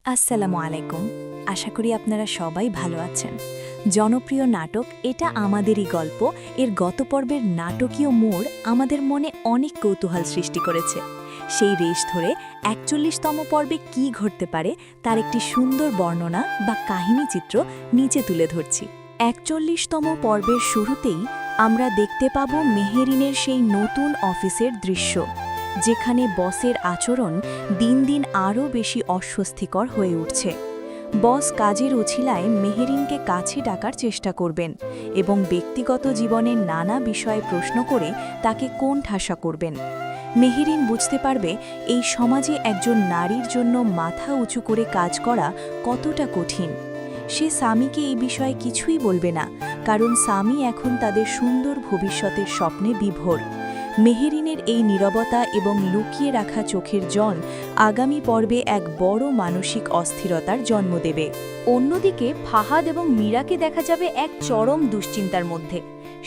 আসসালামু আলাইকুম। আশা করি আপনারা সবাই ভালো আছেন। জনপ্রিয় নাটক এটা আমাদেরই গল্প এর গত পর্বের নাটকীয় মোড় আমাদের মনে অনেক কৌতূহল সৃষ্টি করেছে। সেই রেশ ধরে ৪১তম পর্বে কী ঘটতে পারে তার একটি সুন্দর বর্ণনা বা কাহিনী চিত্র নিচে তুলে ধরছি। ৪১তম পর্বের শুরুতেই আমরা দেখতে পাব মেহেরিনের সেই নতুন অফিসের দৃশ্য, যেখানে বসের আচরণ দিন দিন আরও বেশি অস্বস্তিকর হয়ে উঠছে। বস কাজের উছিলায় মেহেরিনকে কাছে ডাকার চেষ্টা করবেন এবং ব্যক্তিগত জীবনের নানা বিষয়ে প্রশ্ন করে তাকে কোণঠাসা করবেন। মেহেরিন বুঝতে পারবে এই সমাজে একজন নারীর জন্য মাথা উঁচু করে কাজ করা কতটা কঠিন। সে স্বামীকে এই বিষয়ে কিছুই বলবে না, কারণ স্বামী এখন তাদের সুন্দর ভবিষ্যতের স্বপ্নে বিভোর। মেহেরিনের এই নীরবতা এবং লুকিয়ে রাখা চোখের জল আগামী পর্বে এক বড় মানসিক অস্থিরতার জন্ম দেবে। অন্যদিকে ফাহাদ এবং মীরাকে দেখা যাবে এক চরম দুশ্চিন্তার মধ্যে।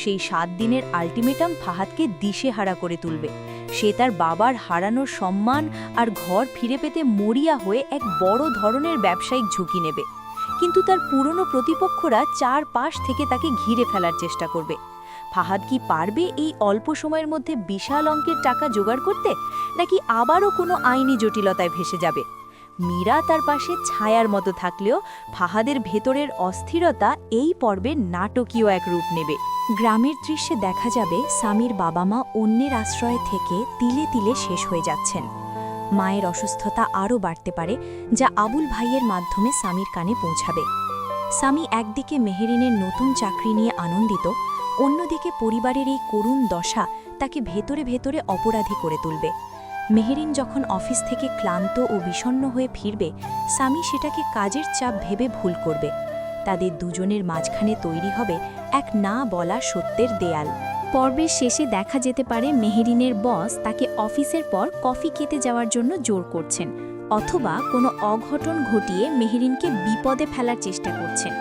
সেই ৭ দিনের আল্টিমেটাম ফাহাদকে দিশেহারা করে তুলবে। সে তার বাবার হারানোর সম্মান আর ঘর ফিরে পেতে মরিয়া হয়ে এক বড় ধরনের ব্যবসায়িক ঝুঁকি নেবে। কিন্তু তার পুরনো প্রতিপক্ষরা চারপাশ থেকে তাকে ঘিরে ফেলার চেষ্টা করবে। ফাহাদ কি পারবে এই অল্প সময়ের মধ্যে বিশাল অঙ্কের টাকা জোগাড় করতে, নাকি আবারও কোনো আইনি জটিলতায় ভেসে যাবে? মীরা তার পাশে ছায়ার মতো থাকলেও ফাহাদের ভেতরের অস্থিরতা এই পর্বে নাটকীয় এক রূপ নেবে। গ্রামের দৃশ্যে দেখা যাবে স্বামীর বাবা মা অন্যের আশ্রয় থেকে তিলে তিলে শেষ হয়ে যাচ্ছেন। মায়ের অসুস্থতা আরও বাড়তে পারে, যা আবুল ভাইয়ের মাধ্যমে স্বামীর কানে পৌঁছাবে। স্বামী একদিকে মেহেরিনের নতুন চাকরি নিয়ে আনন্দিত, অন্যদিকে পরিবারের এই করুণ দশা তাকে ভেতরে ভেতরে অপরাধী করে তুলবে। মেহেরিন যখন অফিস থেকে ক্লান্ত ও বিষণ্ণ হয়ে ফিরবে, স্বামী সেটাকে কাজের চাপ ভেবে ভুল করবে। তাদের দুজনের মাঝখানে তৈরি হবে এক না বলা সত্যের দেয়াল। পর্বের শেষে দেখা যেতে পারে মেহেরিনের বস তাকে অফিসের পর কফি খেতে যাওয়ার জন্য জোর করছেন, অথবা কোনো অঘটন ঘটিয়ে মেহেরিনকে বিপদে ফেলার চেষ্টা করছেন।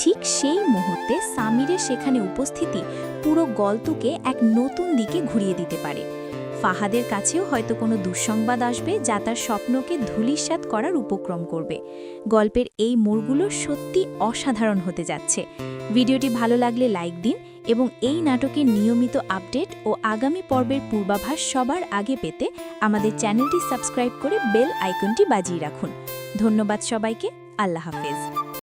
ঠিক সেই মুহূর্তে সামিরের সেখানে উপস্থিতি পুরো গল্পকে এক নতুন দিকে ঘুরিয়ে দিতে পারে। ফাহাদের কাছেও হয়তো কোনো দুঃসংবাদ আসবে, যা তার স্বপ্নকে ধূলিসাৎ করার উপক্রম করবে। গল্পের এই মোড়গুলো সত্যি অসাধারণ হতে যাচ্ছে। ভিডিওটি ভালো লাগলে লাইক দিন এবং এই নাটকের নিয়মিত আপডেট ও আগামী পর্বের পূর্বাভাস সবার আগে পেতে আমাদের চ্যানেলটি সাবস্ক্রাইব করে বেল আইকনটি বাজিয়ে রাখুন। ধন্যবাদ সবাইকে। আল্লাহ হাফেজ।